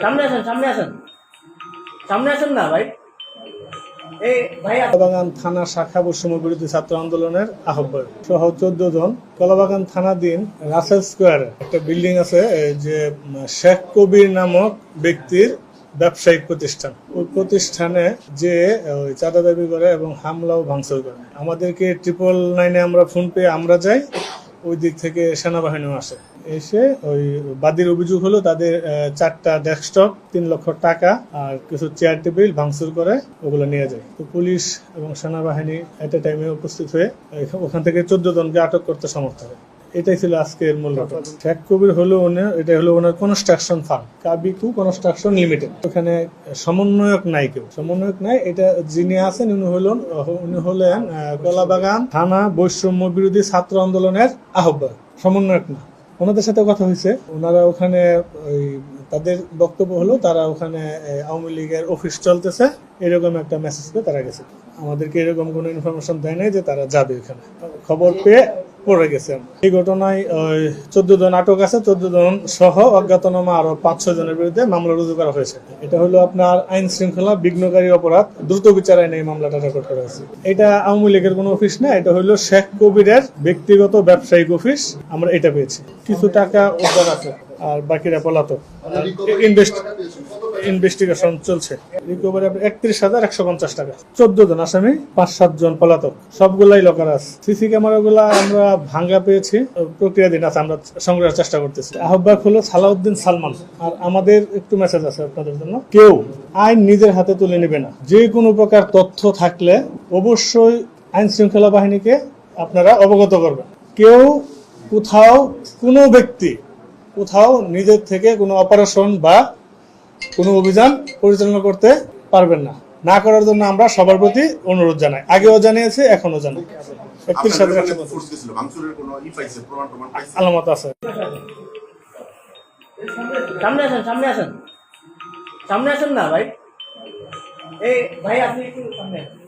সামনে আসেন, সামনে আসেন, সামনে আসেন না ভাই। এই ভাই কলাবাগান থানা শাখা বৈষম্য বিরোধী ছাত্র আন্দোলনের আহ্বায়ক সহ 14 জন কলাবাগান থানাধীন রাসেল স্কোয়ারে একটা বিল্ডিং আছে, এই যে শেখ কবির নামক ব্যক্তির ব্যবসায়িক প্রতিষ্ঠান। ওই প্রতিষ্ঠানে যে ওই চাঁদা দাবি করে এবং হামলা ও ভাঙচুর করে। আমাদেরকে 999-এ আমরা ফোন পেয়ে আমরা যাই। ওই দিক থেকে সেনাবাহিনীও আসে, এসে ওই বাদীর অভিযোগ হলো তাদের 4টা ডেস্কটপ, 3 লক্ষ টাকা আর কিছু চেয়ার টেবিল ভাঙচুর করে ওগুলো নিয়ে যায়। তো পুলিশ এবং সেনাবাহিনী এট এ টাইমে উপস্থিত হয়ে ওখান থেকে 14 জনকে আটক করতে সমর্থ হয়। এটাই ছিল আজকের মূল ঘটনা। শেখ কবির হলো এটা হলো ওনার কনস্ট্রাকশন ফার্ম, কাবিকু কনস্ট্রাকশন লিমিটেড। ওখানে সমন্বয়ক নাই, কেউ সমন্বয়ক নাই। এটা যিনি আছেন উনি হলেন কলাবাগান থানা বৈষম্য বিরোধী ছাত্র আন্দোলনের আহ্বায়ক, সমন্বয়ক না। ওনাদের সাথে কথা হয়েছে, ওনারা ওখানে ওই তাদের বক্তব্য হলো তারা ওখানে আওয়ামী লীগের অফিস চলতেছে এরকম একটা মেসেজ পেয়ে তারা গেছে। আমাদেরকে এরকম কোনো ইনফরমেশন দেয় নাই যে তারা যাবে ওখানে, খবর পেয়ে পড়ে গেছে। এই ঘটনায় 14 জন আটক আছে, 14 জন সহ অজ্ঞাতনামা আরো 5-6 জনের বিরুদ্ধে মামলা রুজু করা হয়েছে। এটা হলো আপনার আইন শৃঙ্খলা বিঘ্নকারী অপরাধ দ্রুত বিচার আইনে এই মামলাটা রেকর্ড করা হয়েছে। এটা আওয়ামী লীগের কোনো অফিস না, এটা হলো শেখ কবিরের ব্যক্তিগত ব্যবসায়িক অফিস। আমরা এটা পেয়েছি, কিছু টাকা উদ্ধার আছে আর বাকিরা পলাতক। ইনভেস্টিগেশন চলছে। রিকভারি 31,150 টাকা। 14 জন আসামি, 5-7 জন পলাতক, সবগুলাই লকার আছে। সিসি ক্যামেরা গুলা আমরা ভাঙ্গা পেয়েছি, প্রক্রিয়াধীন আছে, আমরা সংগ্রহের চেষ্টা করতেছি। আহ্বায়ক হলো সালাউদ্দিন সালমান। আর আমাদের একটু মেসেজ আছে আপনাদের জন্য, কেউ আইন নিজের হাতে তুলে নেবে না। যে কোনো প্রকার তথ্য থাকলে অবশ্যই আইন শৃঙ্খলা বাহিনীকে আপনারা অবগত করবেন। কেউ কোথাও কোনো ব্যক্তি কোথাও নিজের থেকে কোনো অপারেশন বা কোনো অভিযান পরিচালনা করতে পারবেন না। না করার জন্য আমরা সবার প্রতি অনুরোধ জানাই, আগেও জানিয়েছি, এখনো জানাই। 31,150 আলামত আছে। সামনে আসেন, সামনে আসেন, সামনে আসেন না ভাই। এই ভাই আপনি একটু সামনে আসেন।